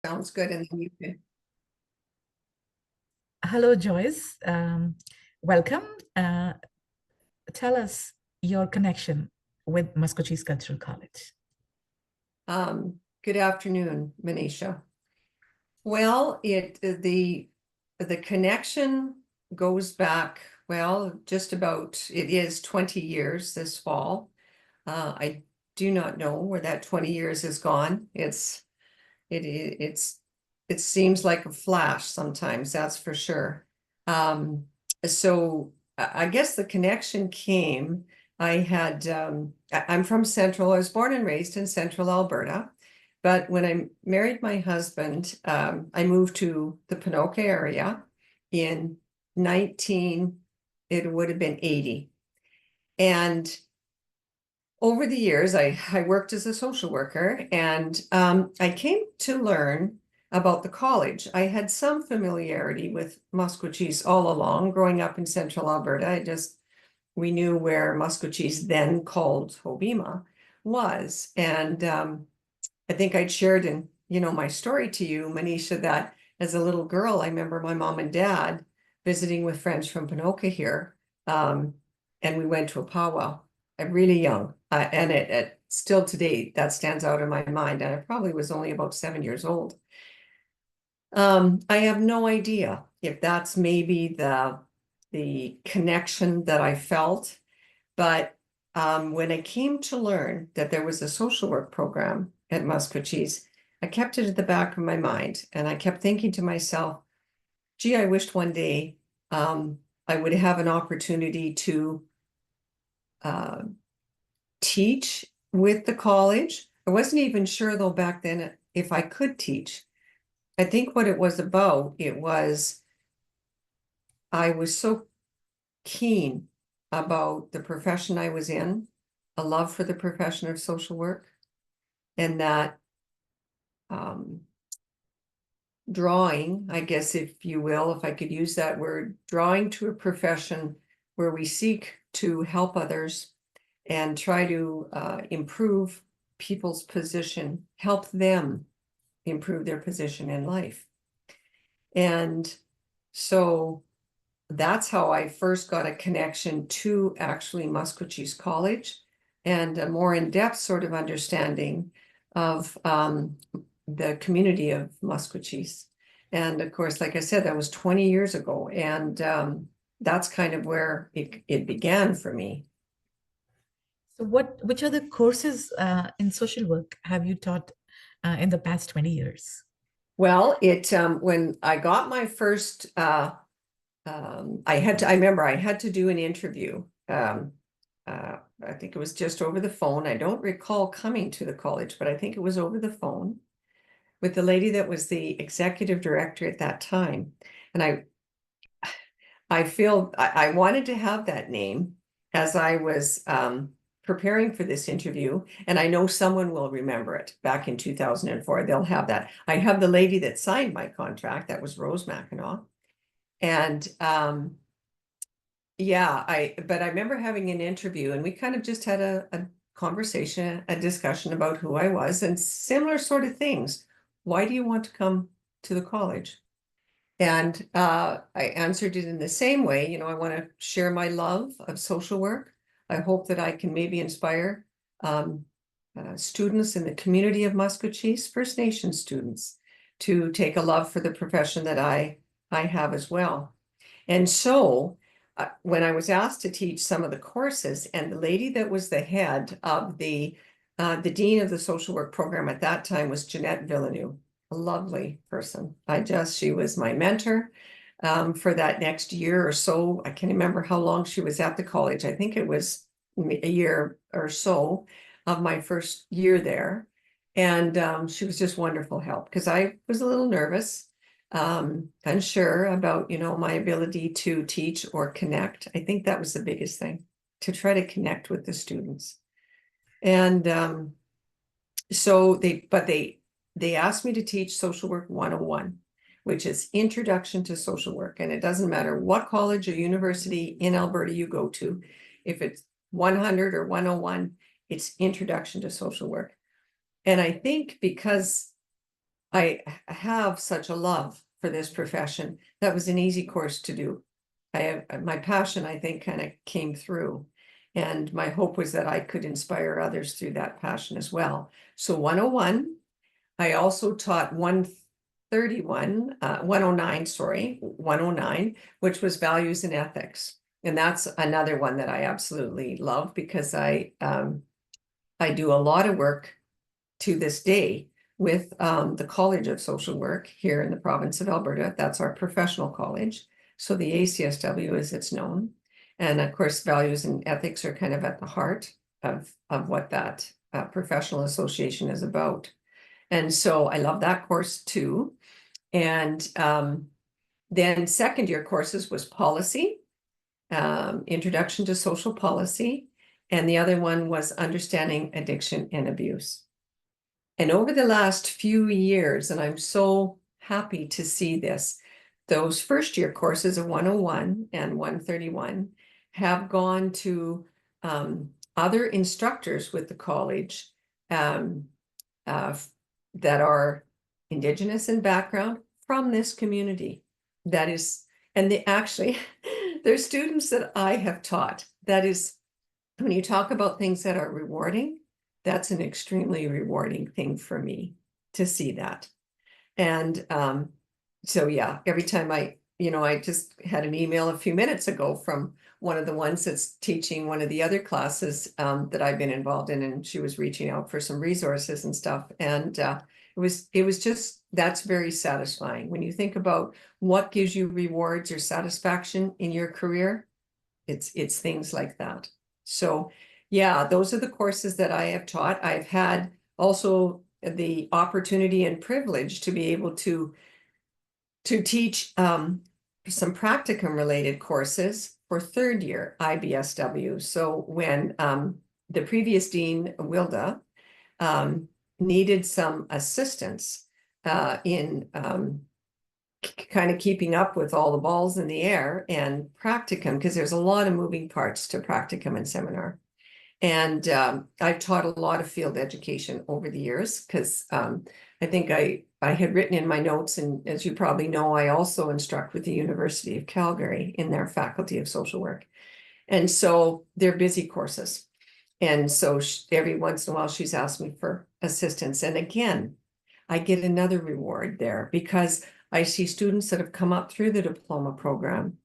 Sounds good. And then you can. Hello, Joyce. Welcome. Tell us your connection with Muscogee's Cultural College. Good afternoon, Manisha. Well, the connection goes back, well, just about, it is 20 years this fall. I do not know where that 20 years has gone. It seems like a flash sometimes, that's for sure. So I guess the connection came. I'm from Central. I was born and raised in Central Alberta, but when I married my husband, I moved to the Ponoka area in 19, it would have been 80. And over the years, I worked as a social worker, and I came to learn about the college. I had some familiarity with Muscogee's all along. Growing up in Central Alberta, we knew where Muscogee's, then called Hobbema, was. And I think I'd shared in my story to you, Manisha, that as a little girl, I remember my mom and dad visiting with friends from Ponoka here, and we went to a powwow. I'm really young, and it still today that stands out in my mind. And I probably was only about 7 years old. I have no idea if that's maybe the connection that I felt, but when I came to learn that there was a social work program at Muscogee's, I kept it at the back of my mind, and I kept thinking to myself, gee, I wished one day I would have an opportunity to teach with the college. I wasn't even sure though back then if I could teach. I think what it was about, I was so keen about the profession I was in, a love for the profession of social work, and that drawing, I guess, if you will, if I could use that word, drawing to a profession where we seek to help others and try to improve people's position, help them improve their position in life. And so that's how I first got a connection to actually Muscogee's College, and a more in-depth sort of understanding of the community of Muscogee's. And of course, like I said, that was 20 years ago. And that's kind of where it began for me. So, which other courses in social work have you taught in the past 20 years? Well, when I got my first, I remember I had to do an interview. I think it was just over the phone. I don't recall coming to the college, but I think it was over the phone with the lady that was the executive director at that time. And I wanted to have that name as I was preparing for this interview, and I know someone will remember it. Back in 2004, they'll have that. I have the lady that signed my contract, that was Rose Mackinac. And but I remember having an interview, and we kind of just had a conversation, a discussion about who I was and similar sort of things. Why do you want to come to the college? And I answered it in the same way. I want to share my love of social work. I hope that I can maybe inspire students in the community of Muscogee's, First Nation students, to take a love for the profession that I have as well. And so when I was asked to teach some of the courses, and the lady that was the head of the dean of the social work program at that time was Jeanette Villeneuve, a lovely person. She was my mentor for that next year or so. I can't remember how long she was at the college. I think it was a year or so of my first year there. And she was just wonderful help, because I was a little nervous, unsure about, my ability to teach or connect. I think that was the biggest thing, to try to connect with the students. And so they asked me to teach Social Work 101, which is Introduction to Social Work. And it doesn't matter what college or university in Alberta you go to, if it's 100 or 101, it's Introduction to Social Work. And I think because I have such a love for this profession. That was an easy course to do. I have my passion, I think, kind of came through. And my hope was that I could inspire others through that passion as well. So 101, I also taught 131, 109, sorry, 109, which was values and ethics. And that's another one that I absolutely love because I do a lot of work to this day with the College of Social Work here in the province of Alberta. That's our professional college. So the ACSW, as it's known. And of course, values and ethics are kind of at the heart of what that professional association is about. And so I love that course too. And then second year courses was policy, introduction to social policy. And the other one was understanding addiction and abuse. And over the last few years, and I'm so happy to see this, those first year courses of 101 and 131 have gone to other instructors with the college that are Indigenous in background from this community. That is, and they actually, they're students that I have taught. That is, when you talk about things that are rewarding, that's an extremely rewarding thing for me to see that. And so yeah, every time I just had an email a few minutes ago from one of the ones that's teaching one of the other classes that I've been involved in, and she was reaching out for some resources and stuff. And it was just, that's very satisfying. When you think about what gives you rewards or satisfaction in your career, it's things like that. So yeah, those are the courses that I have taught. I've had also the opportunity and privilege to be able to teach some practicum related courses for third year IBSW. So when the previous dean, Wilda, needed some assistance in kind of keeping up with all the balls in the air and practicum, because there's a lot of moving parts to practicum and seminar. And I've taught a lot of field education over the years because I think I had written in my notes, and as you probably know, I also instruct with the University of Calgary in their Faculty of Social Work. And so they're busy courses. And so every once in a while, she's asked me for assistance. And again, I get another reward there because I see students that have come up through the diploma program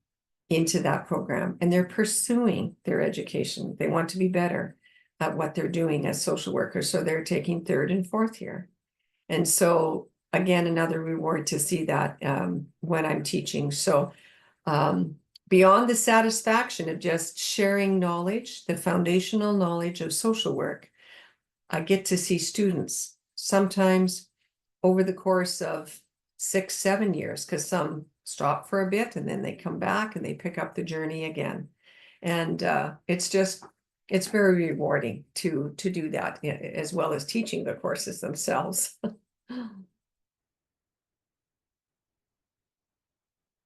into that program, and they're pursuing their education. They want to be better at what they're doing as social workers. So they're taking third and fourth year. And so again, another reward to see that when I'm teaching. So beyond the satisfaction of just sharing knowledge, the foundational knowledge of social work, I get to see students sometimes over the course of 6, 7 years, because some stop for a bit and then they come back and they pick up the journey again. And it's very rewarding to do that, as well as teaching the courses themselves.